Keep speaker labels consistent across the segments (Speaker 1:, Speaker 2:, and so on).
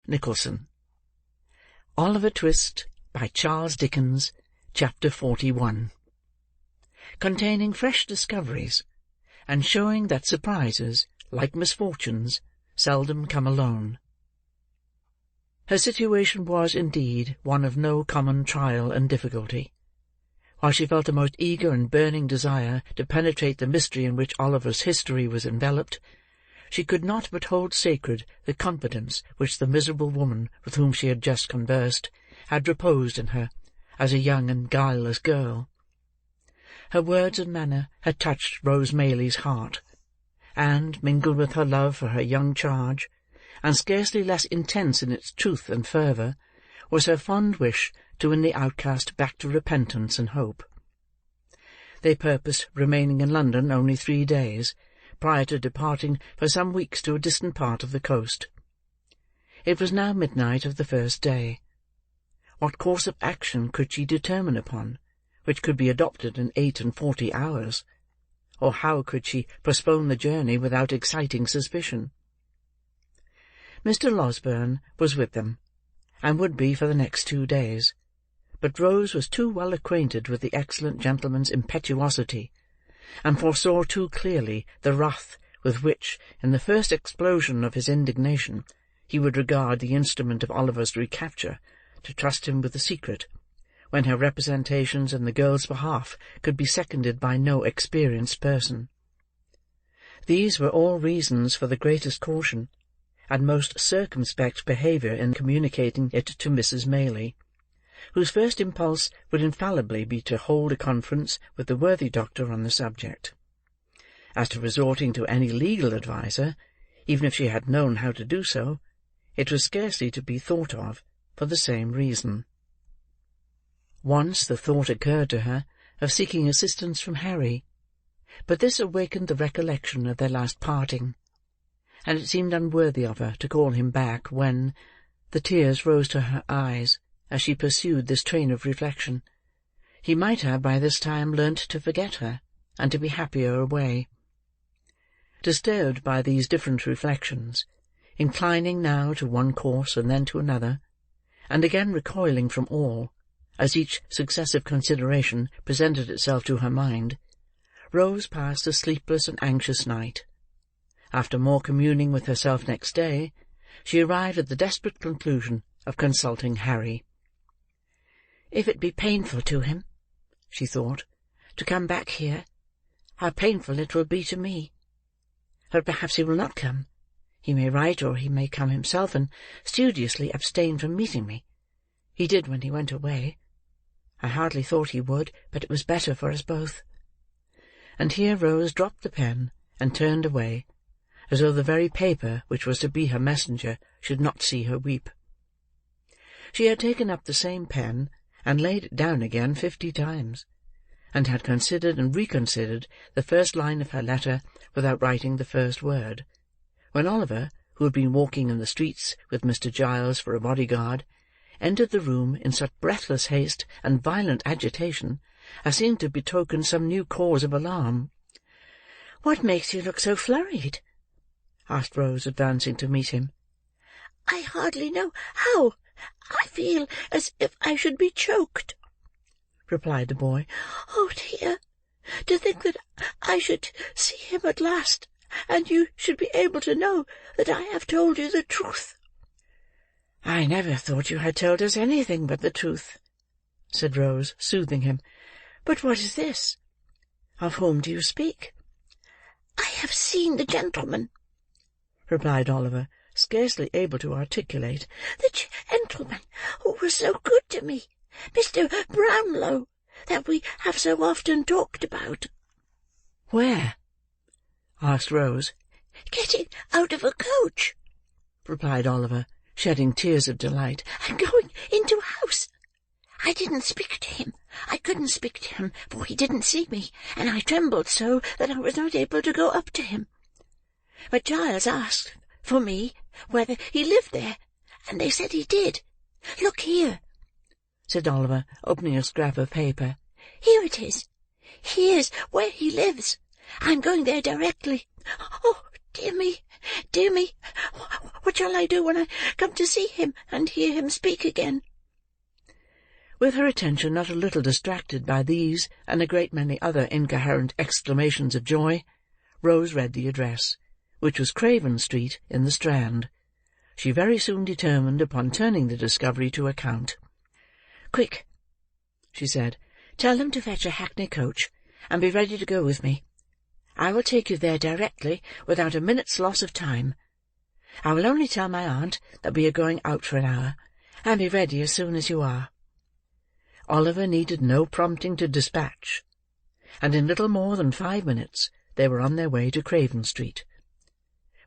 Speaker 1: Nicholson. Oliver Twist, by Charles Dickens, Chapter 41. Containing fresh discoveries, and showing that surprises, like misfortunes, seldom come alone. Her situation was, indeed, one of no common trial and difficulty. While she felt a most eager and burning desire to penetrate the mystery in which Oliver's history was enveloped, she could not but hold sacred the confidence which the miserable woman with whom she had just conversed had reposed in her, as a young and guileless girl. Her words and manner had touched Rose Maylie's heart, and, mingled with her love for her young charge, and scarcely less intense in its truth and fervour, was her fond wish to win the outcast back to repentance and hope. They purposed remaining in London only 3 days, prior to departing for some weeks to a distant part of the coast. It was now midnight of the first day. What course of action could she determine upon, which could be adopted in 48 hours? Or how could she postpone the journey without exciting suspicion? Mr. Losberne was with them, and would be for the next 2 days, but Rose was too well acquainted with the excellent gentleman's impetuosity, and foresaw too clearly the wrath with which, in the first explosion of his indignation, he would regard the instrument of Oliver's recapture, to trust him with the secret, when her representations in the girl's behalf could be seconded by no experienced person. These were all reasons for the greatest caution, and most circumspect behaviour in communicating it to Mrs. Maylie, whose first impulse would infallibly be to hold a conference with the worthy doctor on the subject. As to resorting to any legal adviser, even if she had known how to do so, it was scarcely to be thought of, for the same reason. Once the thought occurred to her of seeking assistance from Harry, but this awakened the recollection of their last parting, and it seemed unworthy of her to call him back when the tears rose to her eyes as she pursued this train of reflection. He might have by this time learnt to forget her, and to be happier away. Disturbed by these different reflections, inclining now to one course and then to another, and again recoiling from all, as each successive consideration presented itself to her mind, Rose passed a sleepless and anxious night. After more communing with herself next day, she arrived at the desperate conclusion of consulting Harry. "If it be painful to him," she thought, "to come back here, how painful it will be to me. But perhaps he will not come. He may write, or he may come himself, and studiously abstain from meeting me. He did when he went away. I hardly thought he would, but it was better for us both." And here Rose dropped the pen, and turned away, as though the very paper which was to be her messenger should not see her weep. She had taken up the same pen, and laid it down again 50 times, and had considered and reconsidered the first line of her letter without writing the first word, when Oliver, who had been walking in the streets with Mr. Giles for a bodyguard, entered the room in such breathless haste and violent agitation as seemed to betoken some new cause of alarm. "What makes you look so flurried?" asked Rose, advancing to meet him. "I hardly know how. I feel as if I should be choked," replied the boy. "Oh dear! To think that I should see him at last, and you should be able to know that I have told you the truth." "I never thought you had told us anything but the truth," said Rose, soothing him. "But what is this? Of whom do you speak?" "I have seen the gentleman," replied Oliver, scarcely able to articulate. "The gentleman who was so good to me, Mr. Brownlow, that we have so often talked about." "Where?" asked Rose. "Getting out of a coach," replied Oliver, shedding tears of delight, "and going into a house. I didn't speak to him. I couldn't speak to him, for he didn't see me, and I trembled so that I was not able to go up to him. But Giles asked for me whether he lived there, and they said he did. Look here," said Oliver, opening a scrap of paper. "Here it is. Here's where he lives. I'm going there directly. Oh, dear me, dear me!
Speaker 2: What shall I do when I come to see him and hear him speak again?"
Speaker 1: With her attention not a little distracted by these and a great many other incoherent exclamations of joy, Rose read the address, which was Craven Street, in the Strand. She very soon determined upon turning the discovery to account. "Quick," she said, "tell them to fetch a hackney coach, and be ready to go with me. I will take you there directly, without a minute's loss of time. I will only tell my aunt that we are going out for an hour, and be ready as soon as you are." Oliver needed no prompting to dispatch, and in little more than 5 minutes they were on their way to Craven Street.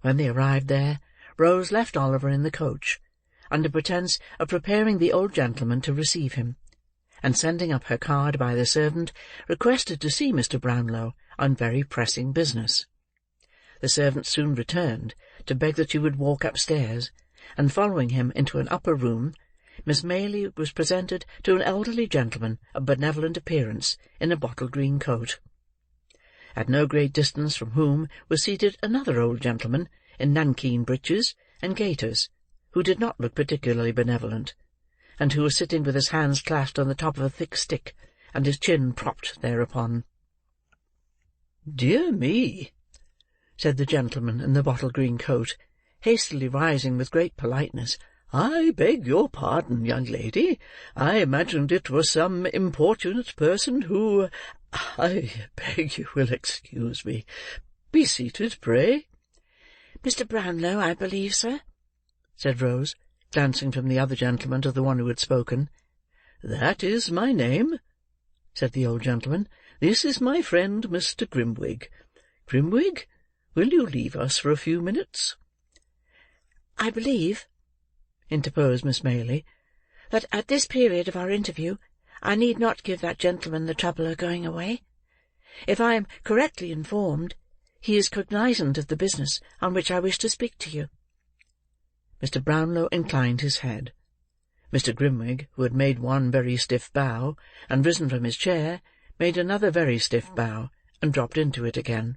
Speaker 1: When they arrived there, Rose left Oliver in the coach, under pretence of preparing the old gentleman to receive him, and sending up her card by the servant, requested to see Mr. Brownlow on very pressing business. The servant soon returned, to beg that she would walk upstairs, and following him into an upper room, Miss Maylie was presented to an elderly gentleman of benevolent appearance, in a bottle-green coat. At no great distance from whom was seated another old gentleman, in nankeen breeches and gaiters, who did not look particularly benevolent, and who was sitting with his hands clasped on the top of a thick stick, and his chin propped thereupon. "Dear me," said the gentleman in the bottle-green coat, hastily rising with great politeness, "I beg your pardon, young lady. I imagined it was some importunate person who— I beg you will excuse me. Be seated, pray."
Speaker 2: "Mr. Brownlow, I believe, sir?"
Speaker 1: said Rose, glancing from the other gentleman to the one who had spoken. "That is my name," said the old gentleman. "This is my friend, Mr. Grimwig. Grimwig, will you leave us for a few minutes?"
Speaker 2: "I believe," interposed Miss Maylie, "that at this period of our interview I need not give that gentleman the trouble of going away. If I am correctly informed, he is cognizant of the business on which I wish to speak to you." Mr. Brownlow inclined his head. Mr. Grimwig, who had made one very stiff bow, and risen from his chair, made another very stiff bow, and dropped into it again.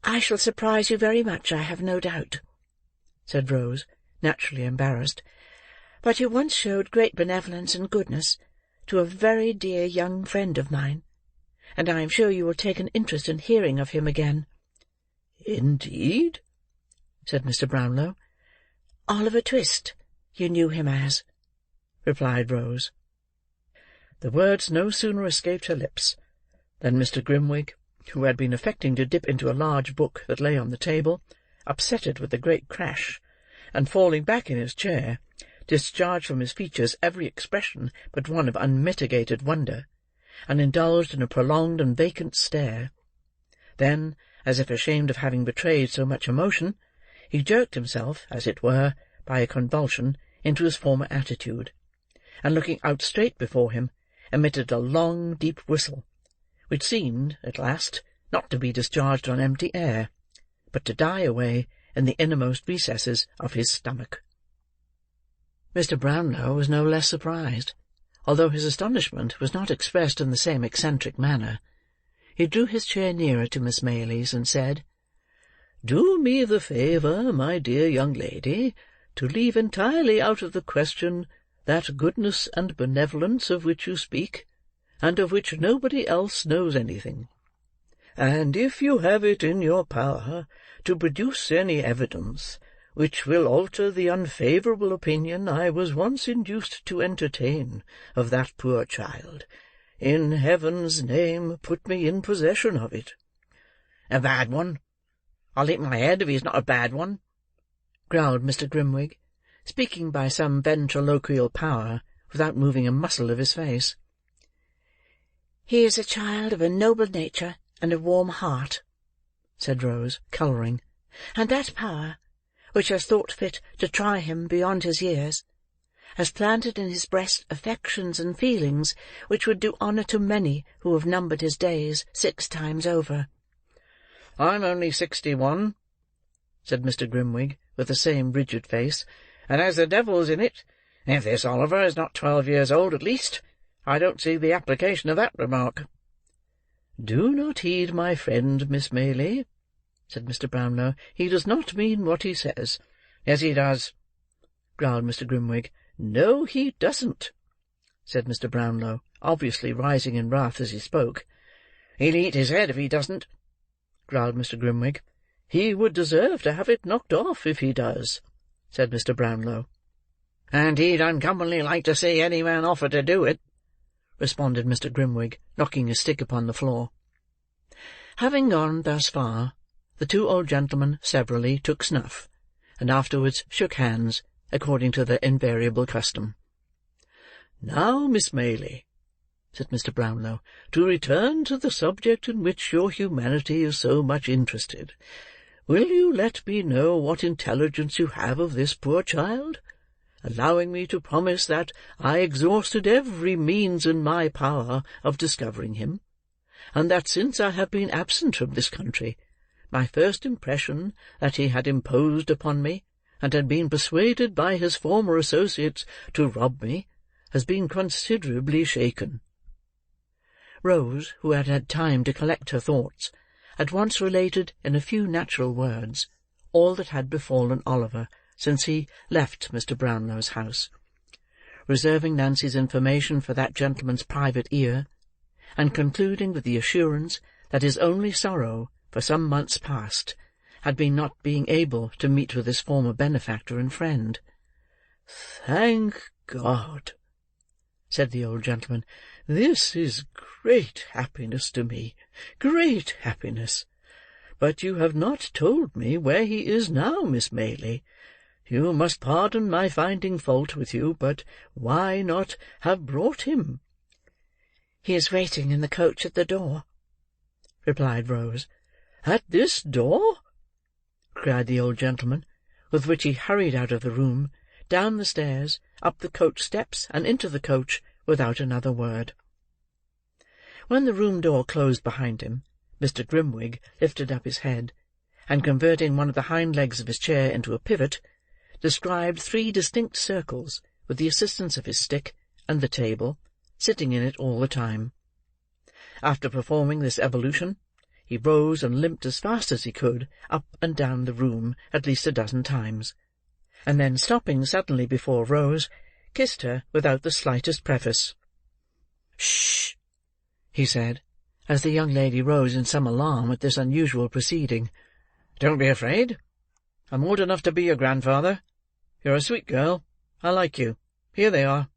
Speaker 2: "I shall surprise you very much, I have no doubt," said Rose, naturally embarrassed, "but you once showed great benevolence and goodness to a very dear young friend of mine, and I am sure you will take an interest in hearing of him again."
Speaker 1: "Indeed?" said Mr. Brownlow.
Speaker 2: "Oliver Twist, you knew him as," replied Rose.
Speaker 1: The words no sooner escaped her lips, than Mr. Grimwig, who had been affecting to dip into a large book that lay on the table, upset it with a great crash, and falling back in his chair, discharged from his features every expression but one of unmitigated wonder, and indulged in a prolonged and vacant stare. Then, as if ashamed of having betrayed so much emotion, he jerked himself, as it were, by a convulsion, into his former attitude, and looking out straight before him, emitted a long, deep whistle, which seemed, at last, not to be discharged on empty air, but to die away in the innermost recesses of his stomach. Mr. Brownlow was no less surprised, although his astonishment was not expressed in the same eccentric manner. He drew his chair nearer to Miss Maylie's, and said, "Do me the favour, my dear young lady, to leave entirely out of the question that goodness and benevolence of which you speak, and of which nobody else knows anything. And if you have it in your power to produce any evidence which will alter the unfavourable opinion I was once induced to entertain of that poor child, in Heaven's name put me in possession of it."
Speaker 2: "A bad one? I'll eat my head if he's not a bad one," growled Mr. Grimwig, speaking by some ventriloquial power, without moving a muscle of his face. "He is a child of a noble nature and a warm heart," said Rose, colouring, "and that power, which has thought fit to try him beyond his years, has planted in his breast affections and feelings which would do honour to many who have numbered his days 6 times over."
Speaker 1: "I'm only 61," said Mr. Grimwig, with the same rigid face, "and as the devil's in it, if this Oliver is not 12 years old at least, I don't see the application of that remark." "Do not heed my friend, Miss Maylie," said Mr. Brownlow. "He does not mean what he says. "Yes, he does," growled Mr. Grimwig. "No, he doesn't," said Mr. Brownlow, obviously rising in wrath as he spoke. "He'll eat his head if he doesn't," growled Mr. Grimwig. "He would deserve to have it knocked off, if he does," said Mr. Brownlow. "And he'd uncommonly like to see any man offer to do it," responded Mr. Grimwig, knocking his stick upon the floor. Having gone thus far, the two old gentlemen severally took snuff, and afterwards shook hands, according to their invariable custom. "Now, Miss Maylie," said Mr. Brownlow, "to return to the subject in which your humanity is so much interested. Will you let me know what intelligence you have of this poor child, allowing me to promise that I exhausted every means in my power of discovering him, and that since I have been absent from this country, my first impression that he had imposed upon me, and had been persuaded by his former associates to rob me, has been considerably shaken?" Rose, who had had time to collect her thoughts, at once related, in a few natural words, all that had befallen Oliver since he left Mr. Brownlow's house, reserving Nancy's information for that gentleman's private ear, and concluding with the assurance that his only sorrow for some months past had been not being able to meet with his former benefactor and friend. "Thank God," said the old gentleman. "This is great happiness to me, great happiness. But you have not told me where he is now, Miss Maylie. You must pardon my finding fault with you, but why not have brought him?" "He is waiting in the coach at the door," replied Rose. "At this door?" cried the old gentleman, with which he hurried out of the room, down the stairs, up the coach steps, and into the coach, without another word. When the room door closed behind him, Mr. Grimwig lifted up his head, and converting one of the hind legs of his chair into a pivot, described 3 distinct circles with the assistance of his stick and the table, sitting in it all the time. After performing this evolution, he rose and limped as fast as he could up and down the room at least 12 times, and then stopping suddenly before Rose, kissed her without the slightest preface. "Shh!" he said, as the young lady rose in some alarm at this unusual proceeding. "Don't be afraid. I'm old enough to be your grandfather. You're a sweet girl. I like you. Here they are."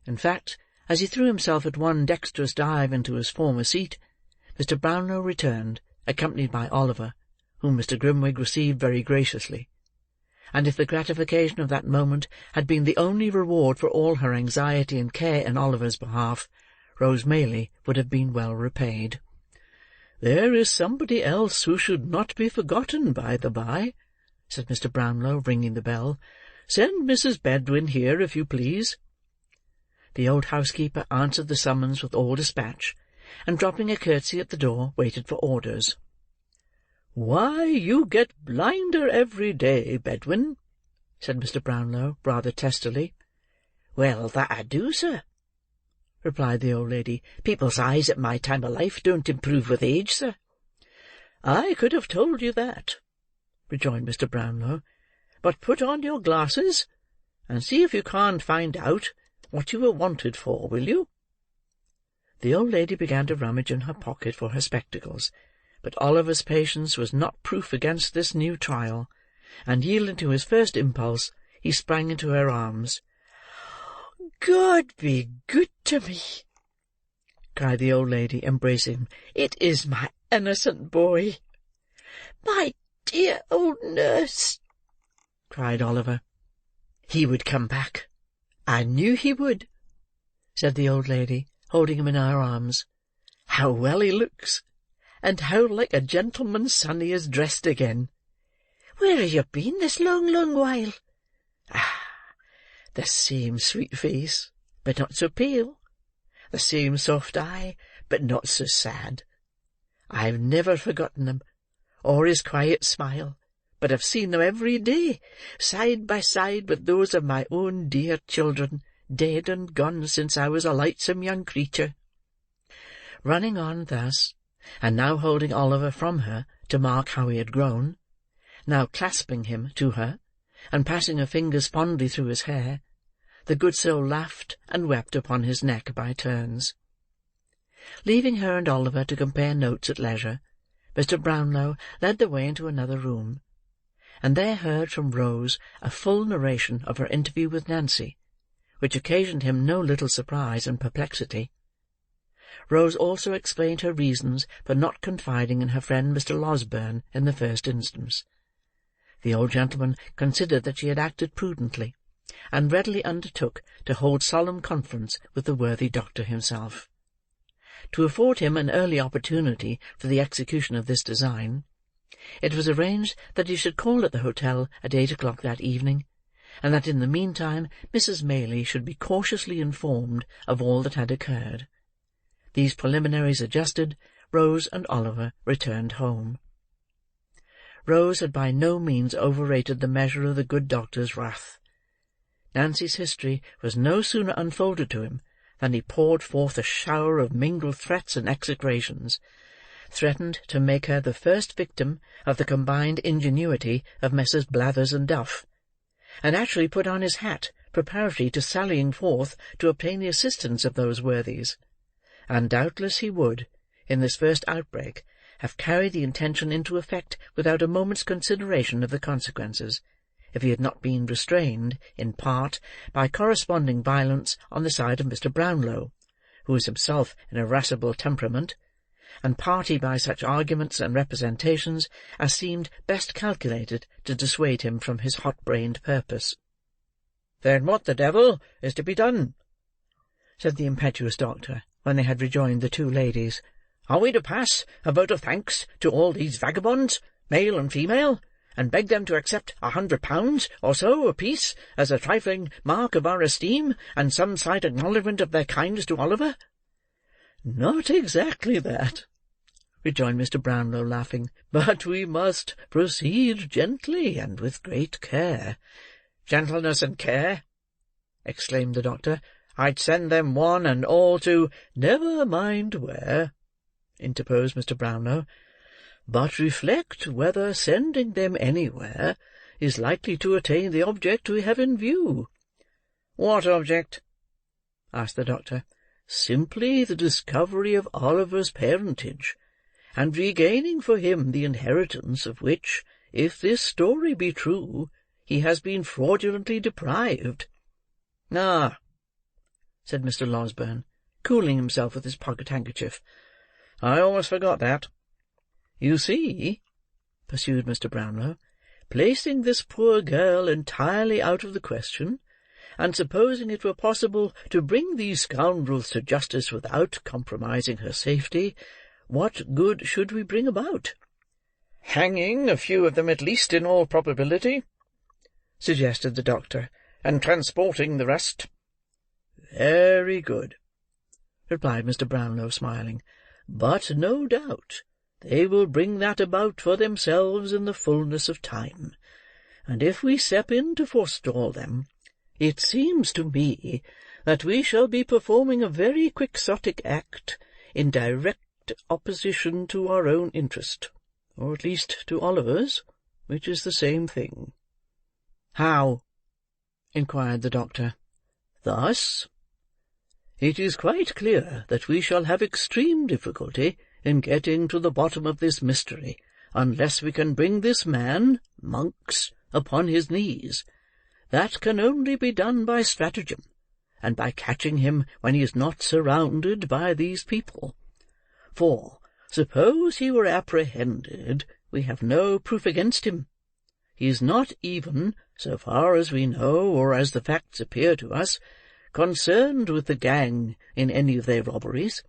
Speaker 1: In fact, as he threw himself at one dexterous dive into his former seat, Mr. Brownlow returned, accompanied by Oliver, whom Mr. Grimwig received very graciously; and if the gratification of that moment had been the only reward for all her anxiety and care in Oliver's behalf, Rose Maylie would have been well repaid. "There is somebody else who should not be forgotten, by the by," said Mr. Brownlow, ringing the bell. "Send Mrs. Bedwin here, if you please." The old housekeeper answered the summons with all dispatch, and dropping a curtsey at the door, waited for orders. "Why, you get blinder every day, Bedwin," said Mr. Brownlow, rather testily. "Well, that I do, sir," replied the old lady. "People's eyes at my time of life don't improve with age, sir." "I could have told you that," rejoined Mr. Brownlow. "But put on your glasses, and see if you can't find out what you were wanted for, will you?" The old lady began to rummage in her pocket for her spectacles, but Oliver's patience was not proof against this new trial, and yielding to his first impulse, he sprang into her arms. "God be good to me!" cried the old lady, embracing him. "It is my innocent boy!" "My dear old nurse!" cried Oliver. "He would come back. I knew he would," said the old lady, holding him in her arms. "How well he looks, and how like a gentleman's son he is dressed again! Where have you been this long, long while? Ah! The same sweet face, but not so pale. The same soft eye, but not so sad. I've never forgotten them, or his quiet smile, but have seen them every day, side by side with those of my own dear children, dead and gone since I was a lightsome young creature." Running on thus, and now holding Oliver from her to mark how he had grown, now clasping him to her, and passing her fingers fondly through his hair, the good soul laughed and wept upon his neck by turns. Leaving her and Oliver to compare notes at leisure, Mr. Brownlow led the way into another room, and there heard from Rose a full narration of her interview with Nancy, which occasioned him no little surprise and perplexity. Rose also explained her reasons for not confiding in her friend Mr. Losberne in the first instance. The old gentleman considered that she had acted prudently, and readily undertook to hold solemn conference with the worthy doctor himself. To afford him an early opportunity for the execution of this design, it was arranged that he should call at the hotel at 8 o'clock that evening, and that in the meantime Mrs. Maylie should be cautiously informed of all that had occurred. These preliminaries adjusted, Rose and Oliver returned home. Rose had by no means overrated the measure of the good doctor's wrath. Nancy's history was no sooner unfolded to him than he poured forth a shower of mingled threats and execrations, threatened to make her the first victim of the combined ingenuity of Messrs. Blathers and Duff, and actually put on his hat preparatory to sallying forth to obtain the assistance of those worthies. And doubtless he would, in this first outbreak, have carried the intention into effect without a moment's consideration of the consequences, if he had not been restrained, in part, by corresponding violence on the side of Mr. Brownlow, who was himself an irascible temperament, and partly by such arguments and representations as seemed best calculated to dissuade him from his hot-brained purpose. "Then what the devil is to be done?" said the impetuous doctor, when they had rejoined the two ladies. "Are we to pass a vote of thanks to all these vagabonds, male and female, and beg them to accept £100 or so apiece as a trifling mark of our esteem, and some slight acknowledgment of their kindness to Oliver?" "Not exactly that," rejoined Mr. Brownlow, laughing, "but we must proceed gently and with great care." "Gentleness and care!" exclaimed the doctor. "I'd send them one and all to—" "Never mind where," interposed Mr. Brownlow, "but reflect whether sending them anywhere is likely to attain the object we have in view." "What object?" asked the doctor. "Simply the discovery of Oliver's parentage, and regaining for him the inheritance of which, if this story be true, he has been fraudulently deprived." "Ah!" said Mr. Losberne, cooling himself with his pocket-handkerchief. "I almost forgot that." "You see," pursued Mr. Brownlow, "placing this poor girl entirely out of the question, and supposing it were possible to bring these scoundrels to justice without compromising her safety, what good should we bring about?" "Hanging a few of them at least, in all probability," suggested the doctor, "and transporting the rest." "Very good," replied Mr. Brownlow, smiling. "But no doubt they will bring that about for themselves in the fullness of time, and if we step in to forestall them, it seems to me that we shall be performing a very quixotic act in direct opposition to our own interest, or at least to Oliver's, which is the same thing." "How?" inquired the doctor. "Thus. It is quite clear that we shall have extreme difficulty in getting to the bottom of this mystery, unless we can bring this man, Monks, upon his knees. That can only be done by stratagem, and by catching him when he is not surrounded by these people. For, suppose he were apprehended, we have no proof against him. He is not even, so far as we know, or as the facts appear to us, concerned with the gang in any of their robberies.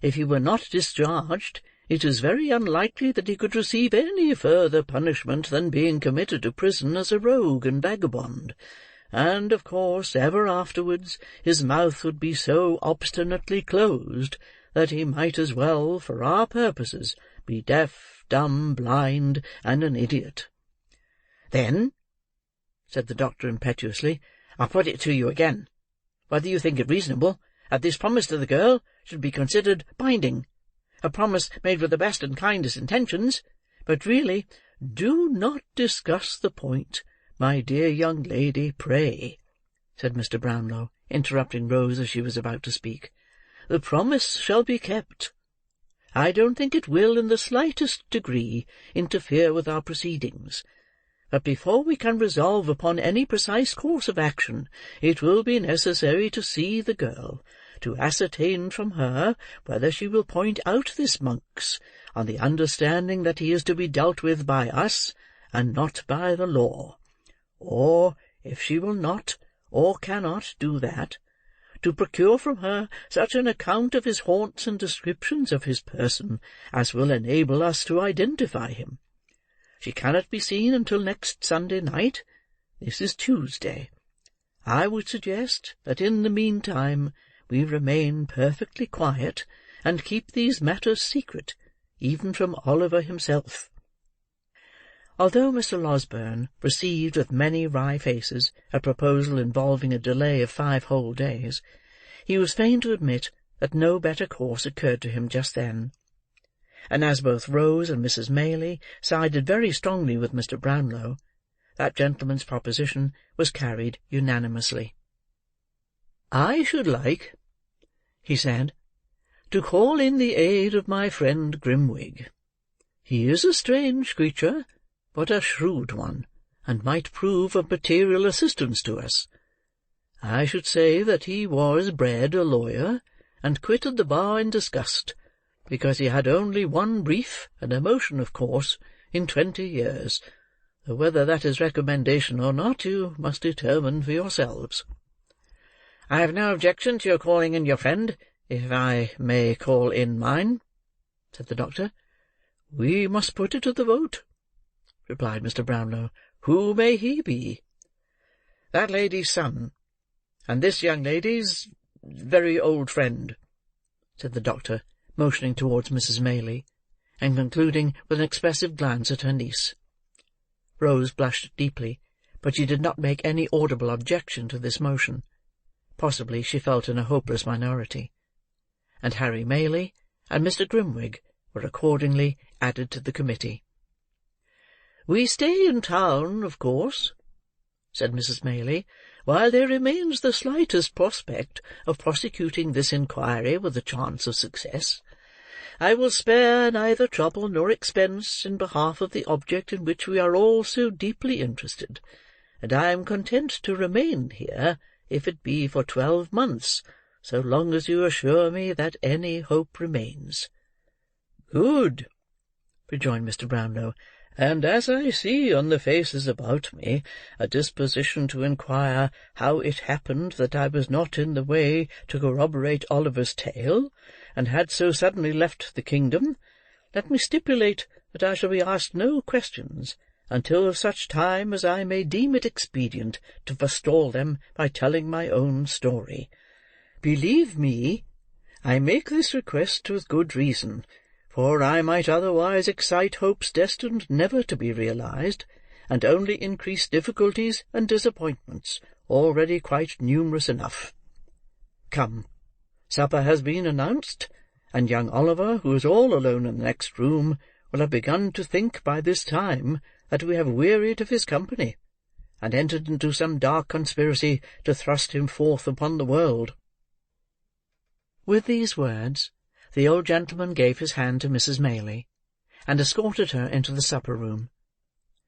Speaker 1: If he were not discharged, it is very unlikely that he could receive any further punishment than being committed to prison as a rogue and vagabond, and, of course, ever afterwards his mouth would be so obstinately closed that he might as well, for our purposes, be deaf, dumb, blind, and an idiot." "Then," said the doctor impetuously, "I put it to you again, whether you think it reasonable that this promise to the girl should be considered binding, a promise made with the best and kindest intentions, but really—" "Do not discuss the point,
Speaker 3: "My dear young lady, pray," said Mr. Brownlow, interrupting Rose as she was about to speak. "The promise shall be kept. I don't think it will, in the slightest degree, interfere with our proceedings. But before we can resolve upon any precise course of action, it will be necessary to see the girl, to ascertain from her whether she will point out this Monks, on the understanding that he is to be dealt with by us, and not by the law; or, if she will not, or cannot, do that, to procure from her such an account of his haunts and descriptions of his person as will enable us to identify him. She cannot be seen until next Sunday night. This is Tuesday. I would suggest that in the meantime we remain perfectly quiet, and keep these matters secret, even from Oliver himself." Although Mr. Losberne received with many wry faces a proposal involving a delay of 5 whole days, he was fain to admit that no better course occurred to him just then; and as both Rose and Mrs. Maylie sided very strongly with Mr. Brownlow, that gentleman's proposition was carried unanimously. "I should like," he said, "to call in the aid of my friend Grimwig. He is a strange creature, but a shrewd one, and might prove of material assistance to us. I should say that he was bred a lawyer, and quitted the bar in disgust, because he had only one brief, and a motion of course, in 20 years, though whether that is recommendation or not, you must determine for yourselves." "I have no objection to your calling in your friend, if I may call in mine," said the doctor. "We must put it to the vote," replied Mr. Brownlow. "Who may he be?" "That lady's son, and this young lady's very old friend," said the doctor, motioning towards Mrs. Maylie, and concluding with an expressive glance at her niece. Rose blushed deeply, but she did not make any audible objection to this motion. Possibly she felt in a hopeless minority; and Harry Maylie and Mr. Grimwig were accordingly added to the committee. "We stay in town, of course," said Mrs. Maylie, "while there remains the slightest prospect of prosecuting this inquiry with a chance of success. I will spare neither trouble nor expense in behalf of the object in which we are all so deeply interested, and I am content to remain here, if it be for 12 months, so long as you assure me that any hope remains." "Good," rejoined Mr. Brownlow. "And as I see on the faces about me a disposition to inquire how it happened that I was not in the way to corroborate Oliver's tale, and had so suddenly left the kingdom, let me stipulate that I shall be asked no questions until such time as I may deem it expedient to forestall them by telling my own story. Believe me, I make this request with good reason, for I might otherwise excite hopes destined never to be realized, and only increase difficulties and disappointments, already quite numerous enough. Come, supper has been announced, and young Oliver, who is all alone in the next room, will have begun to think by this time that we have wearied of his company, and entered into some dark conspiracy to thrust him forth upon the world." With these words, the old gentleman gave his hand to Mrs. Maylie, and escorted her into the supper-room.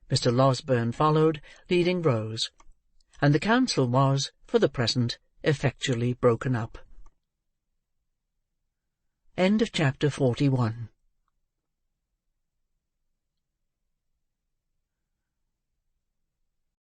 Speaker 3: Mr. Losberne followed, leading Rose, and the council was, for the present, effectually broken up. Chapter 41.